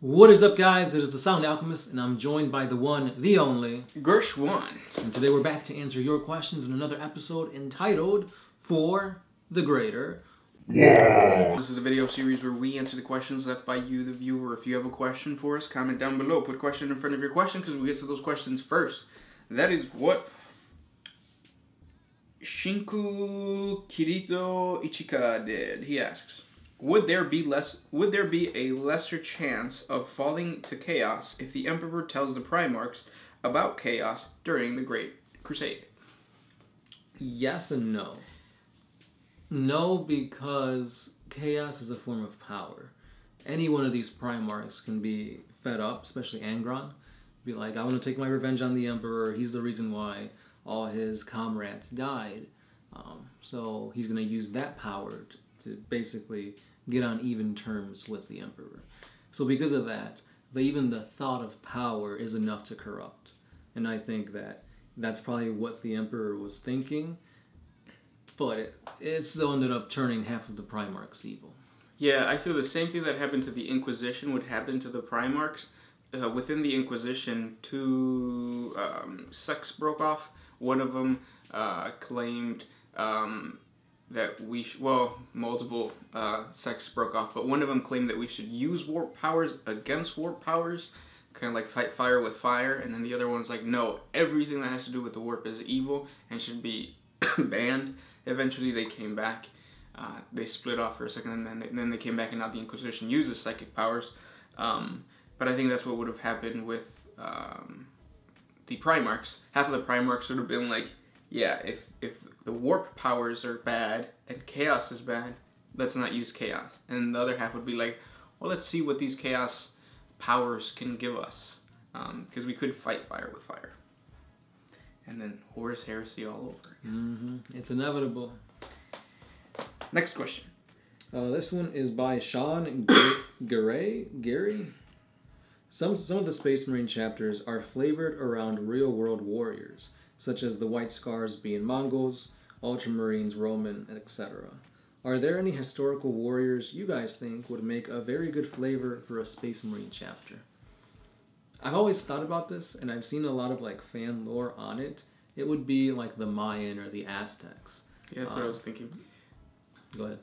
What is up, guys? It is the Sound Alchemist, and I'm joined by the one, the only, Gersh1. And today we're back to answer your questions in another episode entitled For the Greater. This is a video series where we answer the questions left by you, the viewer. If you have a question for us, comment down below. Put a question in front of your question because we get to those questions first. That is what Shinku Kirito Ichika did. He asks, Would there be a lesser chance of falling to chaos if the Emperor tells the Primarchs about chaos during the Great Crusade? Yes and no. No, because chaos is a form of power. Any one of these Primarchs can be fed up, especially Angron. Be like, I want to take my revenge on the Emperor. He's the reason why all his comrades died. So he's going to use that power to basically get on even terms with the Emperor. So because of that, even the thought of power is enough to corrupt. And I think that that's probably what the Emperor was thinking. But it still ended up turning half of the Primarchs evil. Yeah, I feel the same thing that happened to the Inquisition would happen to the Primarchs. Within the Inquisition, two sects broke off. One of them claimed that multiple sects broke off, but one of them claimed that we should use warp powers against warp powers, kind of like fight fire with fire, and then the other one's like, no, everything that has to do with the warp is evil and should be banned. Eventually they came back. They split off for a second, and then they came back, and now the Inquisition uses psychic powers. But I think that's what would have happened with the Primarchs. Half of the Primarchs would have been like, yeah, if the warp powers are bad and chaos is bad, let's not use chaos. And the other half would be like, well, let's see what these chaos powers can give us. Because we could fight fire with fire. And then Horus Heresy all over. Mm-hmm. It's inevitable. Next question. This one is by Sean Gary. Some of the Space Marine chapters are flavored around real-world warriors, such as the White Scars being Mongols, Ultramarines, Roman, etc. Are there any historical warriors you guys think would make a very good flavor for a Space Marine chapter? I've always thought about this, and I've seen a lot of fan lore on it. It would be like the Mayan or the Aztecs. Yeah, that's what I was thinking. Go ahead.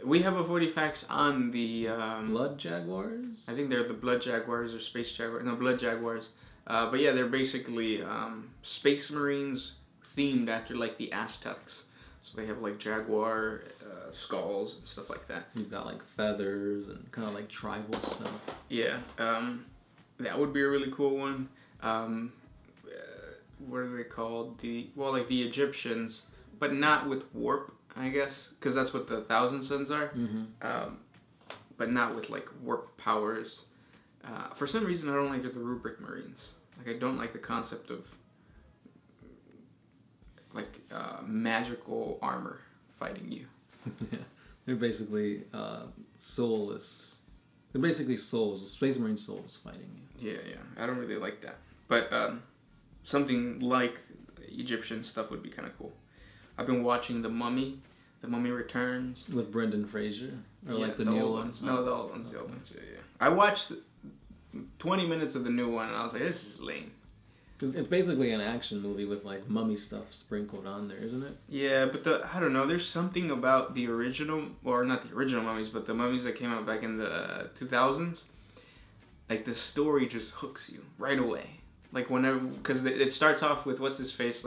We have a 40 facts on the... Blood Jaguars? I think they're the Blood Jaguars or Space Jaguars. No, Blood Jaguars. But yeah, they're basically Space Marines themed after the Aztecs. So they have jaguar skulls and stuff like that. You've got feathers and kind of tribal stuff. Yeah, that would be a really cool one. What are they called? The Egyptians, but not with warp, I guess, because that's what the Thousand Suns are. Mm-hmm. But not with warp powers. For some reason, I don't like the Rubric Marines. I don't like the concept of magical armor fighting you. Yeah, they're basically soulless. They're basically souls, Space Marine souls fighting you. Yeah, I don't really like that. But something like Egyptian stuff would be kind of cool. I've been watching The Mummy. The Mummy Returns. With Brendan Fraser? Or yeah, the new ones? No, the old ones. The old ones, yeah. I watched 20 minutes of the new one, and I was like, this is lame. It's basically an action movie with mummy stuff sprinkled on there, isn't it? Yeah, but I don't know, there's something about the original, or not the original mummies, but the mummies that came out back in the 2000s. The story just hooks you right away. Whenever, because it starts off with what's his face,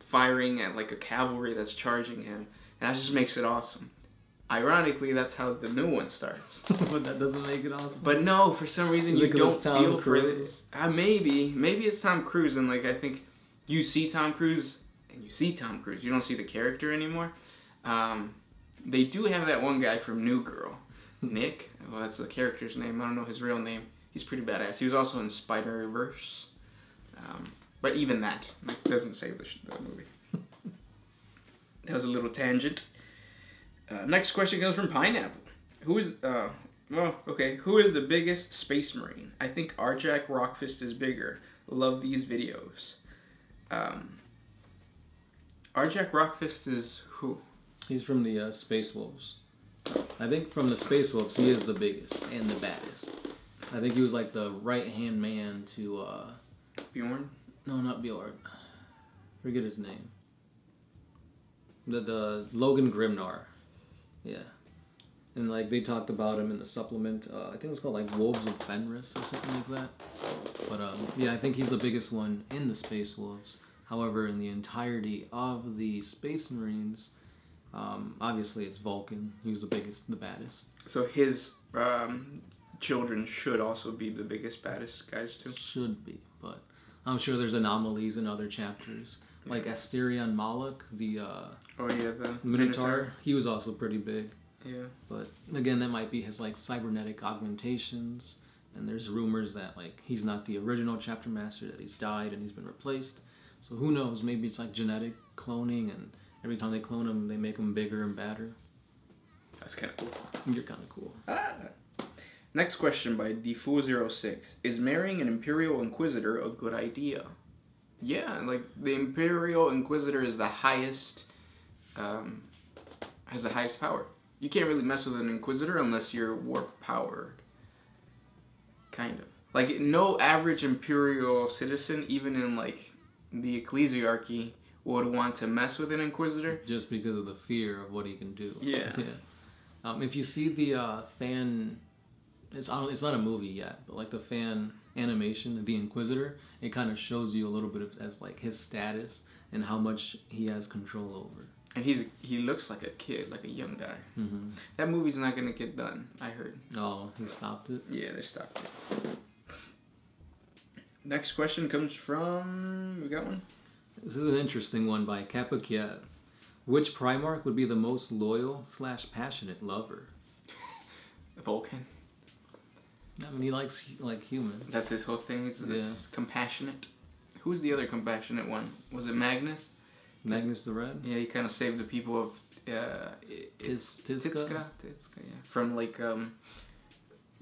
firing at a cavalry that's charging him, and that just makes it awesome. Ironically, that's how the new one starts. But that doesn't make it awesome. But no, for some reason you don't feel for this. Maybe it's Tom Cruise, and I think you see Tom Cruise and you see Tom Cruise. You don't see the character anymore. They do have that one guy from New Girl, Nick. Well, that's the character's name. I don't know his real name. He's pretty badass. He was also in Spider-Verse. But even that doesn't save the movie. That was a little tangent. Next question comes from Pineapple. Who is the biggest Space Marine? I think Arjack Rockfist is bigger. Love these videos. Arjack Rockfist is who? He's from the Space Wolves. I think from the Space Wolves, he is the biggest and the baddest. I think he was like the right-hand man to, Bjorn? No, not Bjorn. Forget his name. The Logan Grimnar. Yeah. And like they talked about him in the supplement. I think it was called like Wolves of Fenris or something like that. But yeah, I think he's the biggest one in the Space Wolves. However, in the entirety of the Space Marines, obviously it's Vulcan. He was the biggest, the baddest. So his children should also be the biggest, baddest guys too? Should be, but I'm sure there's anomalies in other chapters. Like Asterion Moloch, the the Minotaur, he was also pretty big. Yeah. But again, that might be his like cybernetic augmentations. And there's rumors that like he's not the original chapter master, that he's died and he's been replaced. So who knows? Maybe it's like genetic cloning, and every time they clone him, they make him bigger and badder. That's kind of cool. You're kind of cool. Next question by D406. Is marrying an Imperial Inquisitor a good idea? Yeah, like the Imperial Inquisitor is the highest, has the highest power. You can't really mess with an Inquisitor unless you're warp powered. Kind of. Like, no average Imperial citizen, even in, like, the Ecclesiarchy, would want to mess with an Inquisitor. Just because of the fear of what he can do. Yeah. Yeah. If you see the fan... It's not a movie yet, but, like, the fan animation of the Inquisitor, it kind of shows you a little bit of as, like, his status and how much he has control over. And he looks like a kid, like a young guy. Mm-hmm. That movie's not going to get done, I heard. Oh, he stopped it? Yeah, they stopped it. Next question comes from... We got one? This is an interesting one by Kappa Kiev. Which Primarch would be the most loyal / passionate lover? Vulcan. I mean, he likes like humans. That's his whole thing. It's compassionate. Who's the other compassionate one? Was it Magnus? Magnus the Red? Yeah, he kind of saved the people of Tizca, yeah. From like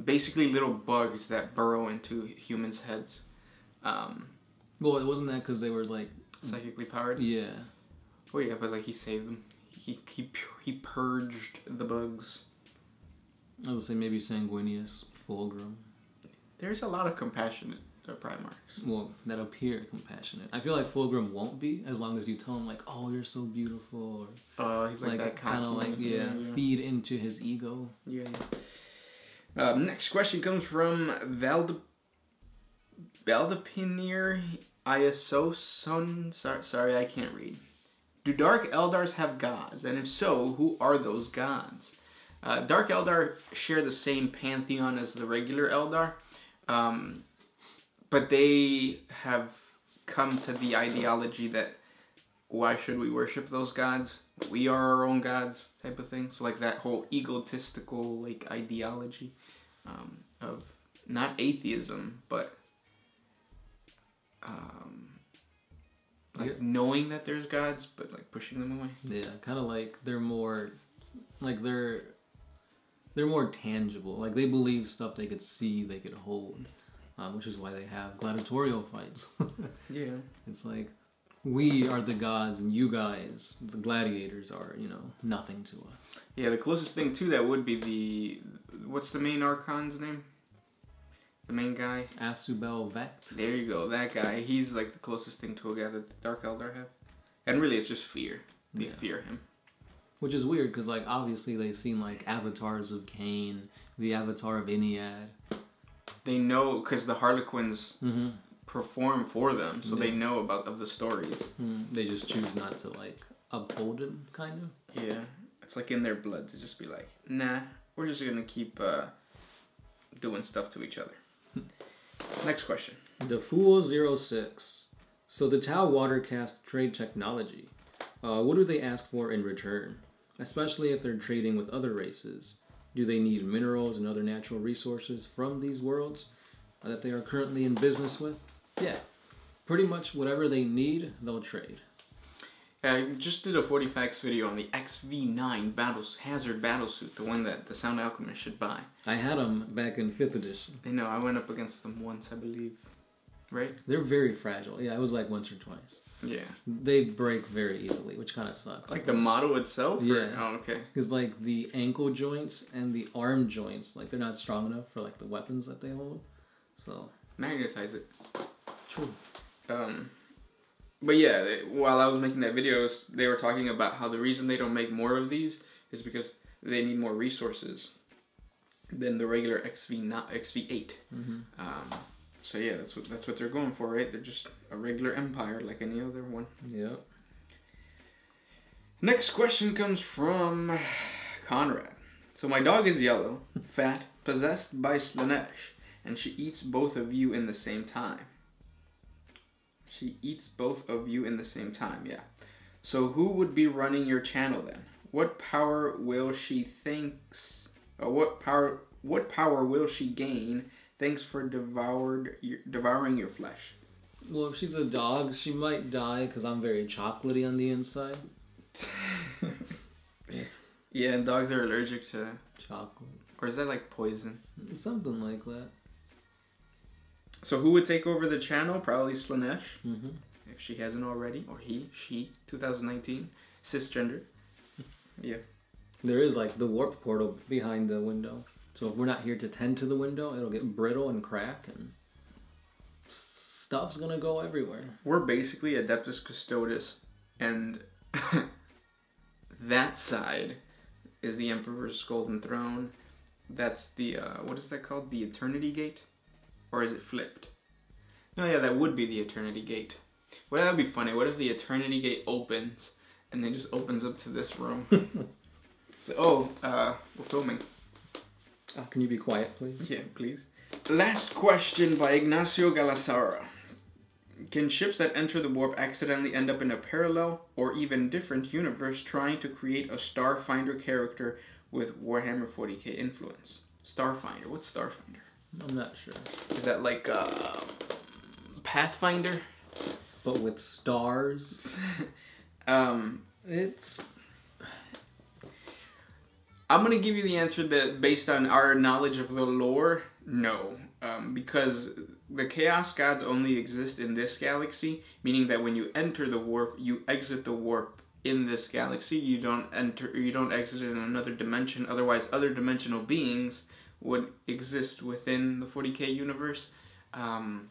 basically little bugs that burrow into humans' heads. Well, it wasn't that because they were like psychically powered. Yeah. Oh yeah, but like he saved them. He purged the bugs. I would say maybe Sanguinius, Fulgrim. There's a lot of compassionate Primarchs. Well, that appear compassionate. I feel like Fulgrim won't be as long as you tell him like, "Oh, you're so beautiful." Or, he's like that kind of like feed into his ego. Yeah. Next question comes from Valdepinir Iasoson. Sorry, I can't read. Do Dark Eldars have gods? And if so, who are those gods? Dark Eldar share the same pantheon as the regular Eldar. But they have come to the ideology that why should we worship those gods? We are our own gods type of thing. So like that whole egotistical like ideology of not atheism, but like knowing that there's gods, but like pushing them away. Yeah, kind of like they're more more tangible. Like they believe stuff they could see, they could hold. Which is why they have gladiatorial fights. Yeah. It's like, we are the gods and you guys, the gladiators, are, nothing to us. Yeah, the closest thing to that would be what's the main Archon's name? The main guy? Asubel Vect. There you go, that guy. He's like the closest thing to a guy that the Dark Eldar have. And really it's just fear. They fear him. Which is weird, because like obviously they've seen like avatars of Cain, the avatar of Iniad. They know because the Harlequins perform for them, so they know of the stories. They just choose not to like uphold him, kind of. Yeah, it's like in their blood to just be like, nah, we're just gonna keep doing stuff to each other. Next question. The Fool 06. So the Tau Watercast trade technology. What do they ask for in return? Especially if they're trading with other races. Do they need minerals and other natural resources from these worlds that they are currently in business with? Yeah. Pretty much whatever they need, they'll trade. I just did a 40 facts video on the XV9 Hazard Battlesuit, the one that the Sound Alchemist should buy. I had them back in 5th edition. I know, I went up against them once, I believe. Right? They're very fragile. Yeah, it was like once or twice. Yeah. They break very easily, which kind of sucks. Like the model itself? Yeah. Oh, okay. Because like the ankle joints and the arm joints, like they're not strong enough for like the weapons that they hold. So magnetize it. True. But yeah, while I was making that video, they were talking about how the reason they don't make more of these is because they need more resources than the regular XV8. Mm-hmm. So yeah, that's what they're going for, right? They're just a regular empire like any other one. Yep. Next question comes from Conrad. So my dog is yellow, fat, possessed by Slanesh, and she eats both of you in the same time. She eats both of you in the same time, yeah. So who would be running your channel then? What power will she what power will she gain thanks for devouring your flesh? Well, if she's a dog, she might die because I'm very chocolatey on the inside. Yeah, and dogs are allergic to chocolate. Or is that like poison? Something like that. So who would take over the channel? Probably Slanesh, mm-hmm. if she hasn't already. Or he, she, 2019, cisgender. Yeah. There is like the warp portal behind the window. So if we're not here to tend to the window, it'll get brittle and crack and stuff's gonna go everywhere. We're basically Adeptus Custodes, and that side is the Emperor's Golden Throne. That's the, what is that called? The Eternity Gate? Or is it flipped? No, yeah, that would be the Eternity Gate. Well, that would be funny. What if the Eternity Gate opens and then just opens up to this room? So, we're filming. Can you be quiet, please? Yeah, please. Last question by Ignacio Galasara. Can ships that enter the warp accidentally end up in a parallel or even different universe trying to create a Starfinder character with Warhammer 40K influence? Starfinder. What's Starfinder? I'm not sure. Is that like Pathfinder? But with stars? It's... I'm going to give you the answer that based on our knowledge of the lore, no. Because the Chaos Gods only exist in this galaxy, meaning that when you enter the warp, you exit the warp in this galaxy. You don't exit in another dimension. Otherwise, other dimensional beings would exist within the 40K universe. And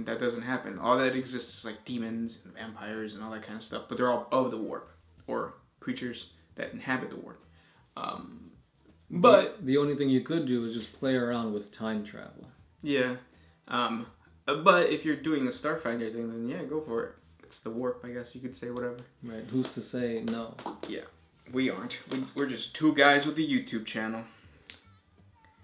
that doesn't happen. All that exists is like demons and vampires and all that kind of stuff. But they're all of the warp, or creatures that inhabit the warp. But the only thing you could do is just play around with time travel. Yeah. But if you're doing a Starfinder thing, then yeah, go for it. It's the warp, I guess you could say, whatever. Right. Who's to say no? Yeah. We aren't. We're just two guys with a YouTube channel.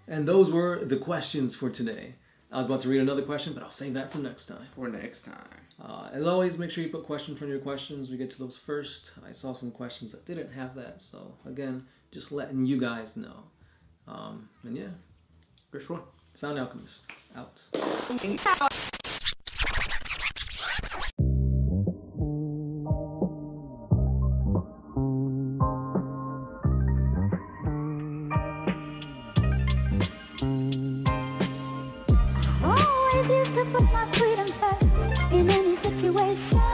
And those were the questions for today. I was about to read another question, but I'll save that for next time. For next time. As always, make sure you put questions from your questions. We get to those first. I saw some questions that didn't have that. So, again, just letting you guys know. And yeah. First one. Sound Alchemist. Out. Always used to put my freedom first in any situation.